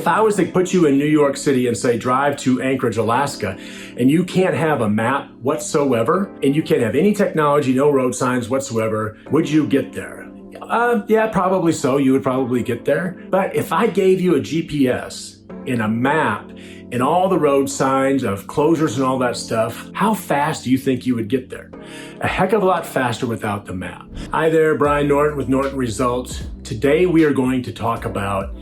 If I was to put you in New York City and say, drive to Anchorage, Alaska, and you can't have a map whatsoever, and you can't have any technology, no road signs whatsoever, would you get there? Yeah, probably so. You would probably get there. But if I gave you a GPS and a map and all the road signs of closures and all that stuff, how fast do you think you would get there? A heck of a lot faster without the map. Hi there, Brian Norton with Norton Results. Today we are going to talk about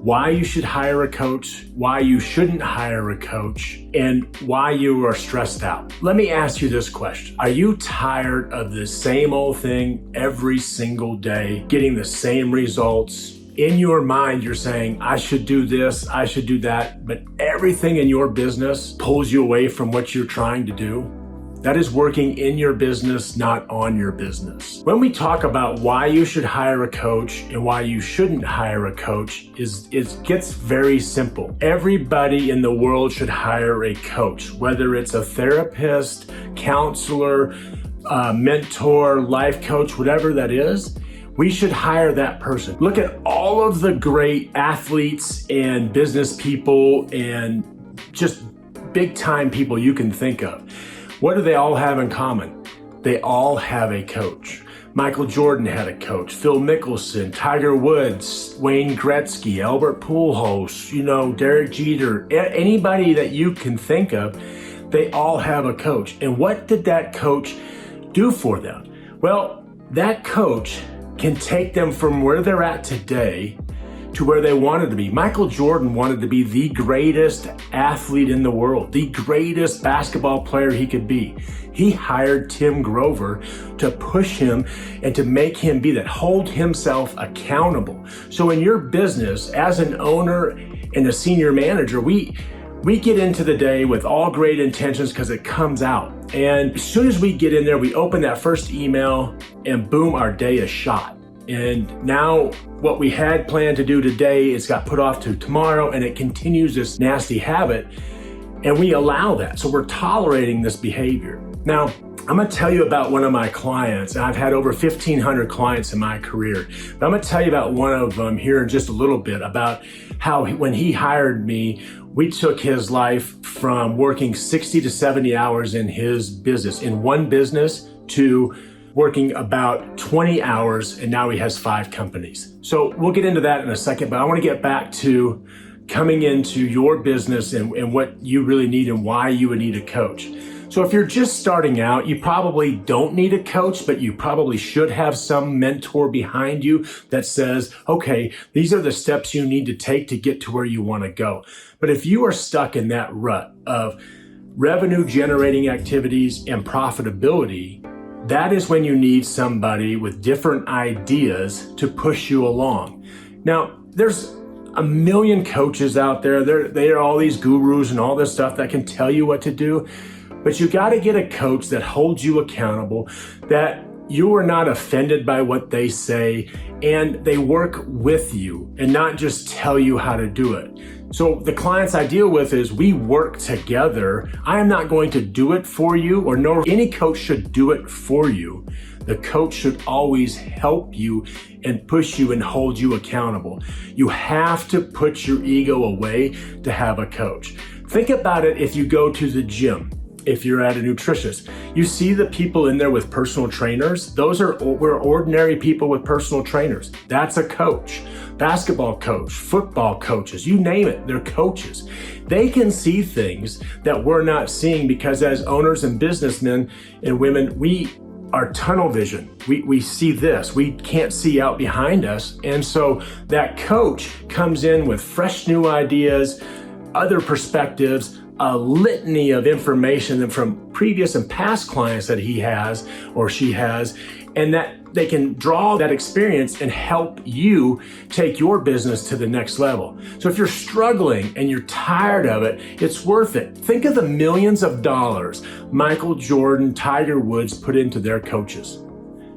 why you should hire a coach, why you shouldn't hire a coach, and why you are stressed out. Let me ask you this question. Are you tired of the same old thing every single day, getting the same results? In your mind, you're saying, I should do this, I should do that, but everything in your business pulls you away from what you're trying to do. That is working in your business, not on your business. When we talk about why you should hire a coach and why you shouldn't hire a coach, it gets very simple. Everybody in the world should hire a coach, whether it's a therapist, counselor, mentor, life coach, whatever that is. We should hire that person. Look at all of the great athletes and business people and just big time people you can think of. What do they all have in common? They all have a coach. Michael Jordan had a coach, Phil Mickelson, Tiger Woods, Wayne Gretzky, Albert Pujols, Derek Jeter, anybody that you can think of, they all have a coach. And what did that coach do for them? Well, that coach can take them from where they're at today to where they wanted to be. Michael Jordan wanted to be the greatest athlete in the world, the greatest basketball player he could be. He hired Tim Grover to push him and to make him be that, hold himself accountable. So in your business, as an owner and a senior manager, we get into the day with all great intentions because it comes out. And as soon as we get in there, we open that first email and boom, our day is shot. And now what we had planned to do today is got put off to tomorrow, and it continues this nasty habit, and we allow that. So we're tolerating this behavior. Now, I'm gonna tell you about one of my clients. I've had over 1,500 clients in my career, but I'm gonna tell you about one of them here in just a little bit, about how when he hired me, we took his life from working 60 to 70 hours in his business, in one business, to working about 20 hours, and now he has 5 companies. So we'll get into that in a second, but I want to get back to coming into your business and what you really need and why you would need a coach. So if you're just starting out, you probably don't need a coach, but you probably should have some mentor behind you that says, okay, these are the steps you need to take to get to where you want to go. But if you are stuck in that rut of revenue generating activities and profitability, that is when you need somebody with different ideas to push you along. Now, there's a million coaches out there. They are all these gurus and all this stuff that can tell you what to do. But you got to get a coach that holds you accountable, that you are not offended by what they say, and they work with you and not just tell you how to do it. So the clients I deal with is we work together. I am not going to do it for you, or no, any coach should do it for you. The coach should always help you and push you and hold you accountable. You have to put your ego away to have a coach. Think about it if you go to the gym. If you're at a nutritionist, you see the people in there with personal trainers. We're ordinary people with personal trainers. That's a coach. Basketball coach, football coaches, you name it, they're coaches. They can see things that we're not seeing because as owners and businessmen and women, we are tunnel vision. We see this, we can't see out behind us. And so that coach comes in with fresh new ideas, other perspectives, a litany of information from previous and past clients that he has or she has, and that they can draw that experience and help you take your business to the next level. So if you're struggling and you're tired of it, it's worth it. Think of the millions of dollars Michael Jordan, Tiger Woods put into their coaches.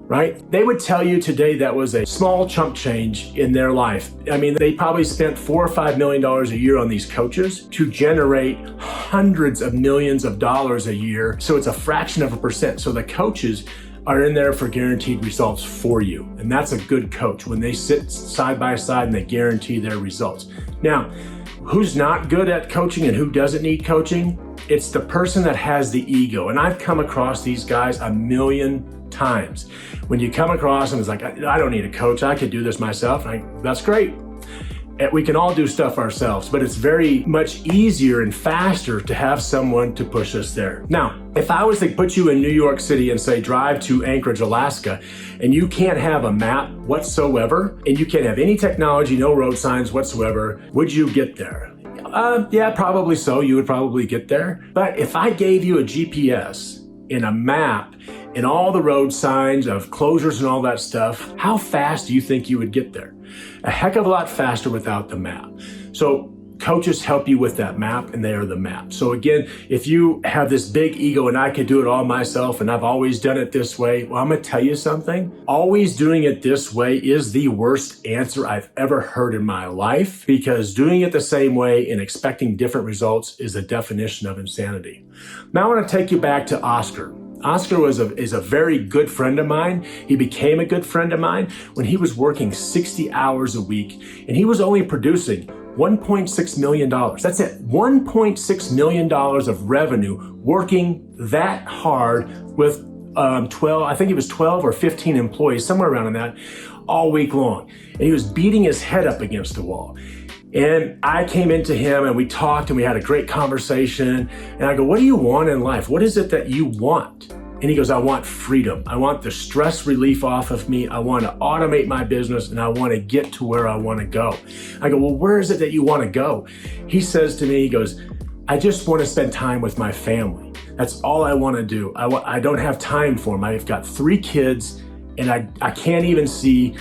Right? They would tell you today that was a small chump change in their life. I mean, they probably spent $4 or $5 million a year on these coaches to generate hundreds of millions of dollars a year. So it's a fraction of a percent. So the coaches are in there for guaranteed results for you. And that's a good coach when they sit side by side and they guarantee their results. Now, Who's not good at coaching and who doesn't need coaching? It's the person that has the ego. And I've come across these guys a million times. When you come across them, it's like, I don't need a coach. I could do this myself. That's great. We can all do stuff ourselves, but it's very much easier and faster to have someone to push us there. Now, if I was to put you in New York City and say, drive to Anchorage, Alaska, and you can't have a map whatsoever, and you can't have any technology, no road signs whatsoever, would you get there? Yeah, probably so. You would probably get there. But if I gave you a GPS and a map and all the road signs of closures and all that stuff, how fast do you think you would get there? A heck of a lot faster without the map. So coaches help you with that map, and they are the map. So again, if you have this big ego and I could do it all myself and I've always done it this way, well, I'm gonna tell you something. Always doing it this way is the worst answer I've ever heard in my life, because doing it the same way and expecting different results is the definition of insanity. Now I want to take you back to Oscar. Oscar is a very good friend of mine. He became a good friend of mine when he was working 60 hours a week, and he was only producing $1.6 million. That's it, $1.6 million of revenue, working that hard with 12 or 15 employees, somewhere around in that, all week long. And he was beating his head up against the wall. And I came into him and we talked and we had a great conversation. And I go, what do you want in life? What is it that you want? And he goes, I want freedom. I want the stress relief off of me. I want to automate my business and I want to get to where I want to go. I go, well, where is it that you want to go? He says to me, he goes, I just want to spend time with my family. That's all I want to do. I don't have time for them. I've got 3 kids and I can't even see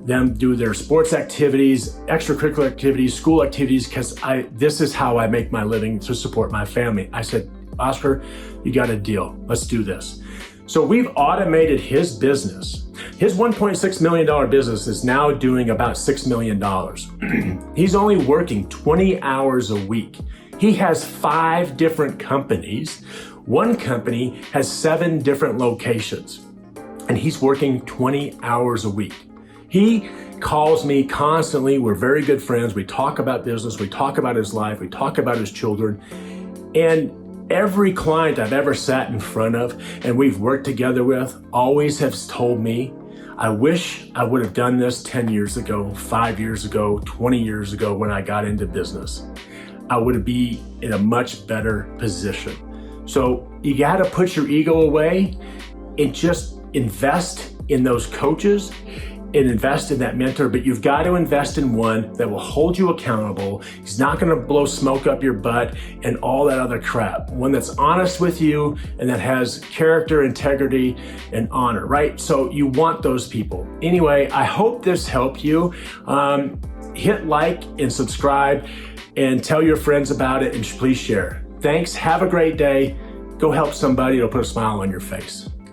them do their sports activities, extracurricular activities, school activities, because this is how I make my living to support my family. I said, Oscar, you got a deal. Let's do this. So we've automated his business. His $1.6 million business is now doing about $6 million. He's only working 20 hours a week. He has 5 different companies. One company has 7 different locations, and he's working 20 hours a week. He calls me constantly. We're very good friends. We talk about business. We talk about his life. We talk about his children. And every client I've ever sat in front of and we've worked together with always has told me, I wish I would have done this 10 years ago, 5 years ago, 20 years ago when I got into business. I would be in a much better position. So you got to put your ego away and just invest in those coaches and invest in that mentor, but you've got to invest in one that will hold you accountable. He's not going to blow smoke up your butt and all that other crap. One that's honest with you and that has character, integrity, and honor, right? So you want those people. Anyway, I hope this helped you. Hit like and subscribe and tell your friends about it and please share. Thanks. Have a great day. Go help somebody. It'll put a smile on your face.